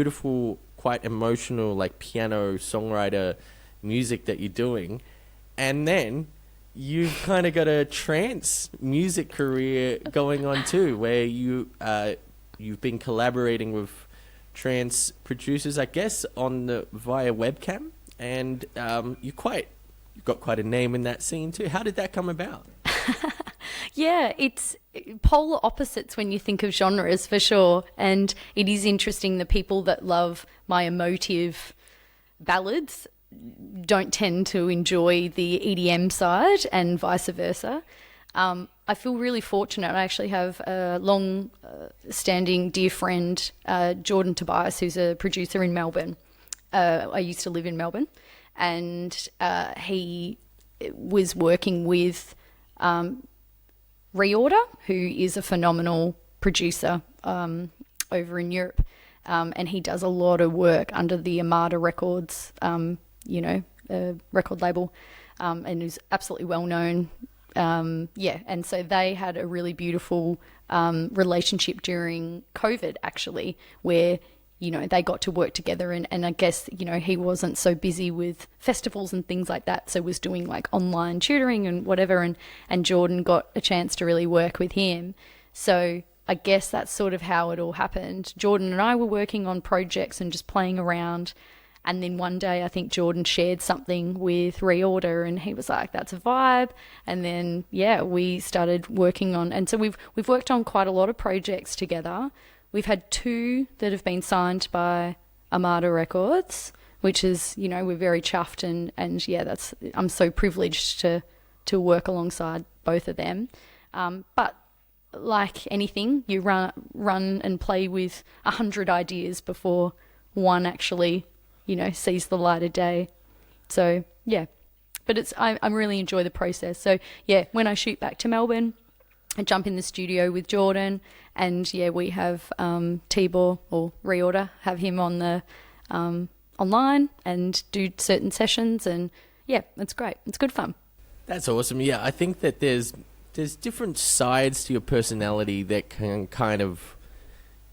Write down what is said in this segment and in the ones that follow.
beautiful, quite emotional, like piano songwriter music that you're doing, and then you've kind of got a trance music career going on too, where you've been collaborating with trance producers, I guess, via webcam, and you've got quite a name in that scene too. How did that come about? Yeah, it's polar opposites when you think of genres for sure. And it is interesting, the people that love my emotive ballads don't tend to enjoy the EDM side and vice versa. I feel really fortunate. I actually have a long-standing dear friend, Jordan Tobias, who's a producer in Melbourne. I used to live in Melbourne, and he was working with Reorder, who is a phenomenal producer over in Europe, and he does a lot of work under the Armada Records, record label, and is absolutely well known. And so they had a really beautiful relationship during COVID, actually, where they got to work together, and I guess he wasn't so busy with festivals and things like that, so was doing like online tutoring and whatever, and Jordan got a chance to really work with him. So I guess that's sort of how it all happened. Jordan and I were working on projects and just playing around, and then one day I think Jordan shared something with Reorder, and he was like, "That's a vibe." And then we started working on, and so we've worked on quite a lot of projects together. We've had 2 that have been signed by Armada Records, which is, we're very chuffed, and I'm so privileged to work alongside both of them. But like anything, you run and play with 100 ideas before one actually, sees the light of day. So yeah, but I really enjoy the process. So yeah, when I shoot back to Melbourne, I jump in the studio with Jordan, and we have Tibor, or Reorder, have him on the online and do certain sessions, and it's great. It's good fun. That's awesome. Yeah, I think that there's different sides to your personality that can kind of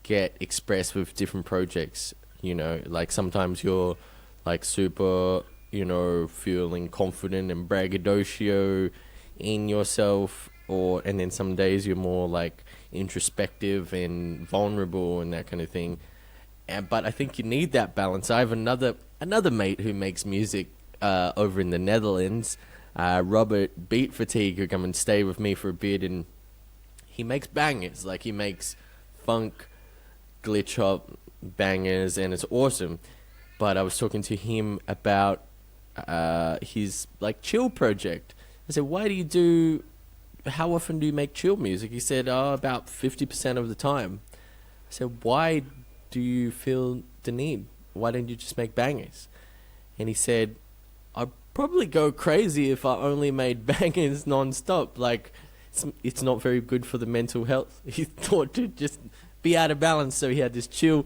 get expressed with different projects. Like sometimes you're like super, feeling confident and braggadocio in yourself, and then some days you're more like introspective and vulnerable and that kind of thing. But I think you need that balance. I have another mate who makes music over in the Netherlands, Robert Beat Fatigue, who come and stay with me for a bit, and he makes bangers. Like, he makes funk, glitch hop bangers, and it's awesome. But I was talking to him about his like chill project. I said, how often do you make chill music? He said, about 50% of the time. I said, why do you feel the need? Why don't you just make bangers? And he said, I'd probably go crazy if I only made bangers non-stop. Like, it's not very good for the mental health. He thought to just be out of balance. So he had this chill,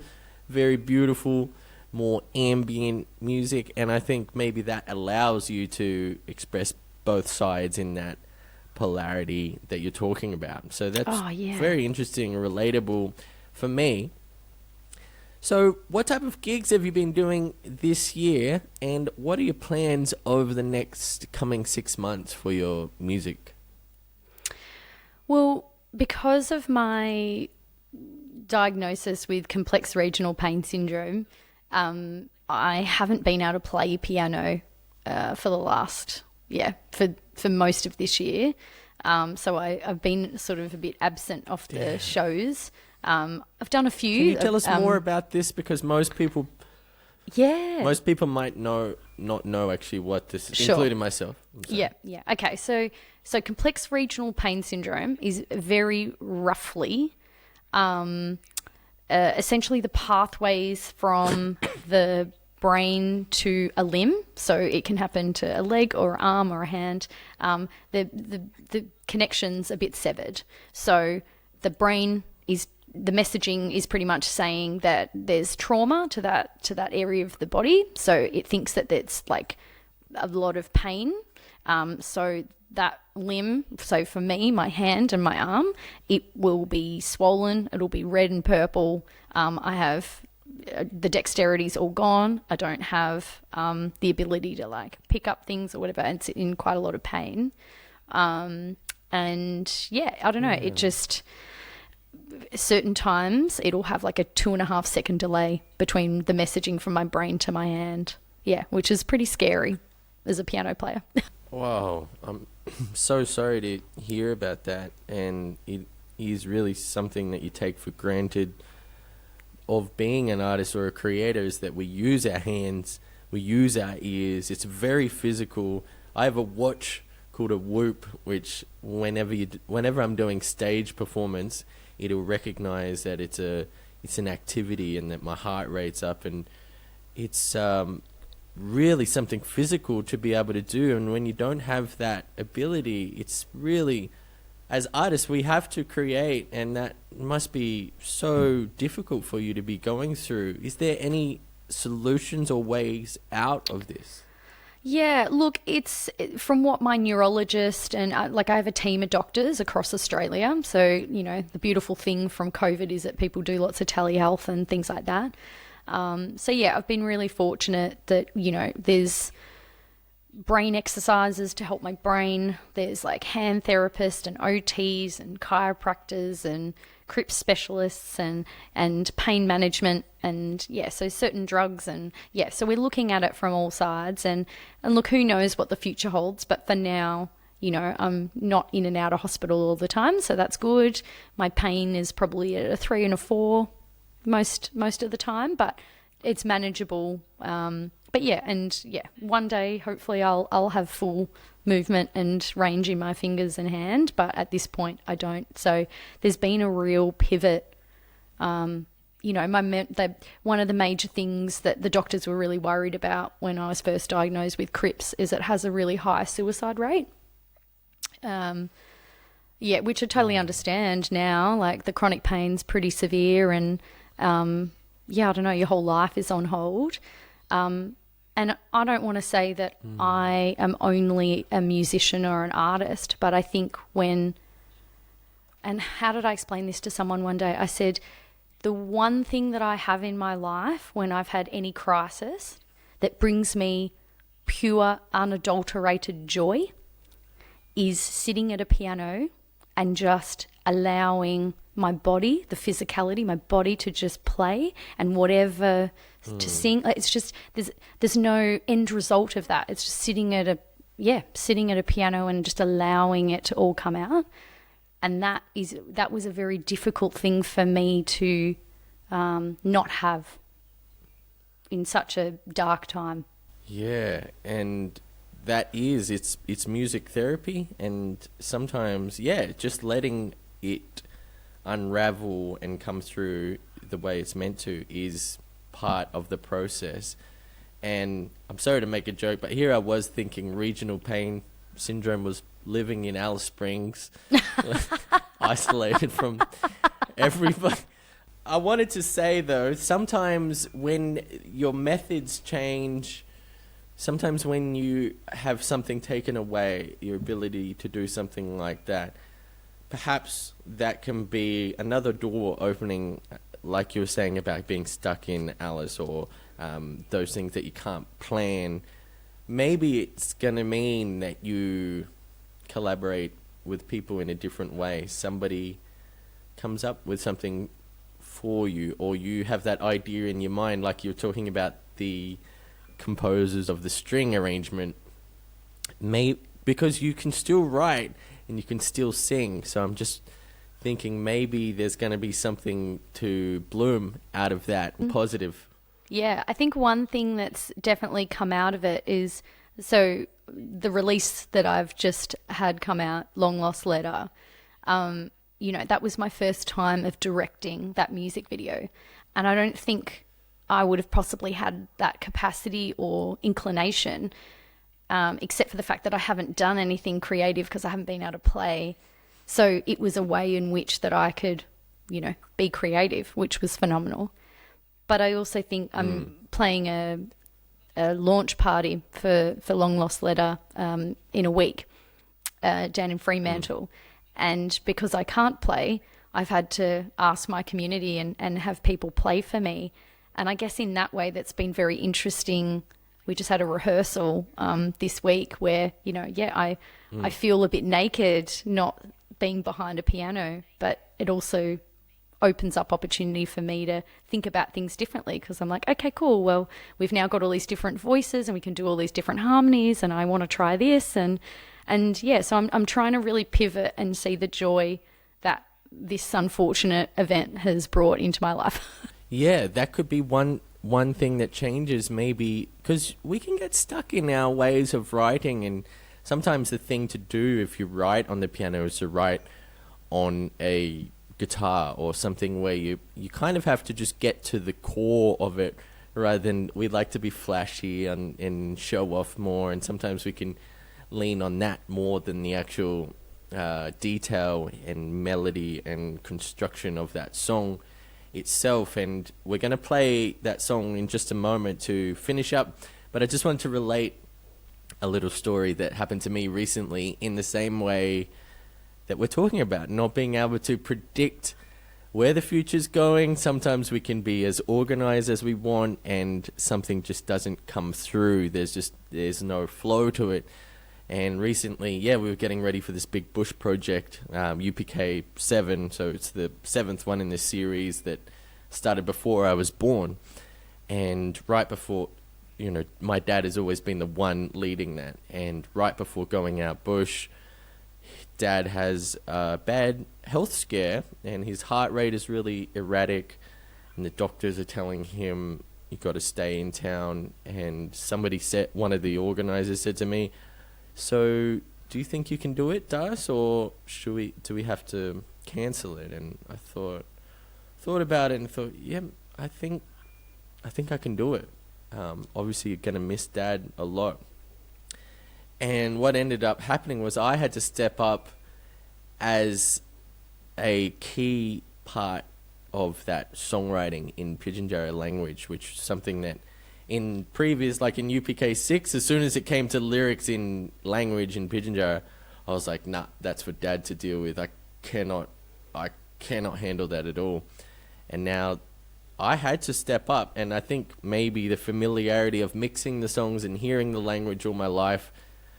very beautiful, more ambient music. And I think maybe that allows you to express both sides in that polarity that you're talking about. So that's very interesting and relatable for me. So what type of gigs have you been doing this year, and what are your plans over the next coming 6 months for your music? Well, because of my diagnosis with complex regional pain syndrome, I haven't been able to play piano for the last for most of this year. So I've been sort of a bit absent off the shows. I've done a few. Can you tell us more about this? Because most people might not know actually what this is, including myself. Yeah. Okay, so complex regional pain syndrome is very roughly essentially the pathways from the brain to a limb, so it can happen to a leg or an arm or a hand. The connection's a bit severed, so the messaging is pretty much saying that there's trauma to that area of the body, so it thinks that it's like a lot of pain. So that limb, so for me, my hand and my arm, it will be swollen, it'll be red and purple. I have the dexterity's all gone. I don't have the ability to like pick up things or whatever, and it's in quite a lot of pain. And yeah, I don't know. It just, certain times it'll have like a 2.5 second delay between the messaging from my brain to my hand. Yeah, which is pretty scary as a piano player. Wow, I'm so sorry to hear about that, and it is really something that you take for granted of being an artist or a creator, is that we use our hands, we use our ears. It's very physical. I have a watch called a Whoop, which whenever I'm doing stage performance, it'll recognize that it's an activity and that my heart rate's up, and it's really something physical to be able to do. And when you don't have that ability, it's really, as artists, we have to create, and that must be so difficult for you to be going through. Is there any solutions or ways out of this? Yeah, look, it's from what my neurologist and I have a team of doctors across Australia. So, you know, the beautiful thing from COVID is that people do lots of telehealth and things like that. So yeah, I've been really fortunate that, you know, there's brain exercises to help my brain. There's like hand therapists and OTs and chiropractors and CRIP specialists and pain management and yeah, so certain drugs and yeah, so we're looking at it from all sides and look, who knows what the future holds, but for now, you know, I'm not in and out of hospital all the time, so that's good. My pain is probably at a 3 and a 4 most of the time, but it's manageable. But yeah, and yeah, one day hopefully I'll have full movement and range in my fingers and hand, but at this point I don't. So there's been a real pivot. You know, one of the major things that the doctors were really worried about when I was first diagnosed with CRIPS is it has a really high suicide rate. Yeah, which I totally understand now. Like the chronic pain's pretty severe, and yeah, I don't know, your whole life is on hold. And I don't want to say that I am only a musician or an artist, but I think and how did I explain this to someone one day? I said, the one thing that I have in my life when I've had any crisis that brings me pure, unadulterated joy is sitting at a piano and just allowing my body, the physicality, my body to just play and whatever to sing. It's just, there's no end result of that. It's just sitting at a piano and just allowing it to all come out. And that was a very difficult thing for me to not have in such a dark time. Yeah, and it's music therapy, and sometimes, yeah, just letting it unravel and come through the way it's meant to is part of the process. And I'm sorry to make a joke, but here I was thinking regional pain syndrome was living in Alice Springs, isolated from everybody. I wanted to say, though, sometimes when your methods change, sometimes when you have something taken away, your ability to do something like that, perhaps that can be another door opening, like you were saying about being stuck in Alice or those things that you can't plan. Maybe it's going to mean that you collaborate with people in a different way. Somebody comes up with something for you, or you have that idea in your mind, like you're talking about the composers of the string arrangement, because you can still write and you can still sing. So I'm just thinking maybe there's going to be something to bloom out of that, positive. Yeah, I think one thing that's definitely come out of it is, so the release that I've just had come out, Long Lost Letter, you know, that was my first time of directing that music video. And I don't think I would have possibly had that capacity or inclination, except for the fact that I haven't done anything creative because I haven't been able to play. So it was a way in which that I could, you know, be creative, which was phenomenal. But I also think I'm playing a launch party for Long Lost Letter in a week down in Fremantle. And because I can't play, I've had to ask my community and have people play for me. And I guess in that way, that's been very interesting. We just had a rehearsal this week where, I feel a bit naked not being behind a piano, but it also opens up opportunity for me to think about things differently, because I'm like, okay, cool. Well, we've now got all these different voices and we can do all these different harmonies, and I want to try this. And so I'm trying to really pivot and see the joy that this unfortunate event has brought into my life. Yeah, that could be one thing that changes, maybe, because we can get stuck in our ways of writing, and sometimes the thing to do if you write on the piano is to write on a guitar or something where you kind of have to just get to the core of it, rather than we like to be flashy and show off more, and sometimes we can lean on that more than the actual detail and melody and construction of that song itself. And we're going to play that song in just a moment to finish up, but I just wanted to relate a little story that happened to me recently, in the same way that we're talking about not being able to predict where the future's going. Sometimes we can be as organized as we want and something just doesn't come through. There's no flow to it. And recently, we were getting ready for this big bush project, UPK 7, so it's the 7th one in this series that started before I was born. And right before, my dad has always been the one leading that. And right before going out bush, Dad has a bad health scare and his heart rate is really erratic, and the doctors are telling him, you got to stay in town. And one of the organizers said to me, so do you think you can do it, Das, or do we have to cancel it? And I thought about it and thought, I think I can do it. Obviously you're going to miss Dad a lot. And what ended up happening was I had to step up as a key part of that songwriting in Pidginjarra language, which is something that in previous, like in UPK 6, as soon as it came to lyrics in language in Pidginjarra, I was like, nah, that's for Dad to deal with. I cannot handle that at all. And now I had to step up, and I think maybe the familiarity of mixing the songs and hearing the language all my life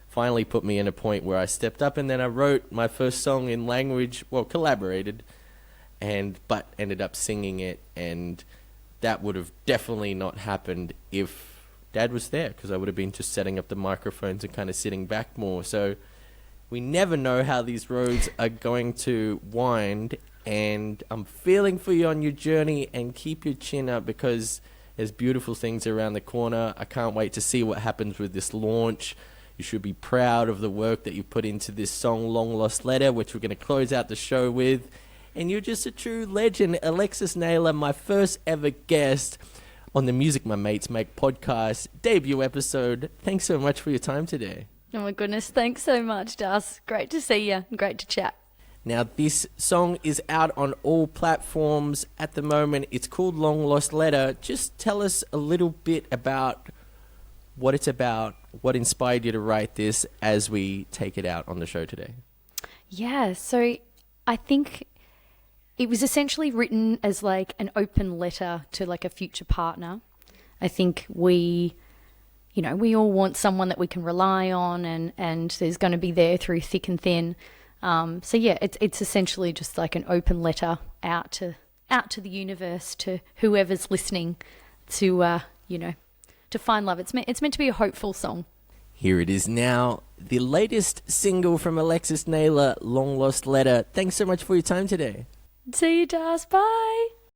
finally put me in a point where I stepped up, and then I wrote my first song in language, collaborated, but ended up singing it, and that would have definitely not happened if Dad was there, because I would have been just setting up the microphones and kind of sitting back more. So we never know how these roads are going to wind, and I'm feeling for you on your journey, and keep your chin up, because there's beautiful things around the corner. I can't wait to see what happens with this launch. You should be proud of the work that you put into this song, Long Lost Letter, which we're going to close out the show with. And you're just a true legend. Alexis Naylor, my first ever guest on the Music My Mates Make podcast debut episode. Thanks so much for your time today. Oh my goodness, thanks so much, Das. Great to see you. Great to chat. Now, this song is out on all platforms at the moment. It's called Long Lost Letter. Just tell us a little bit about what it's about, what inspired you to write this, as we take it out on the show today. Yeah, so I think it was essentially written as like an open letter to like a future partner. I think we all want someone that we can rely on and there's going to be there through thick and thin. It's essentially just like an open letter out to the universe, to whoever's listening, to find love. It's meant to be a hopeful song. Here it is now, the latest single from Alexis Naylor, Long Lost Letter. Thanks so much for your time today. See you, Das. Bye.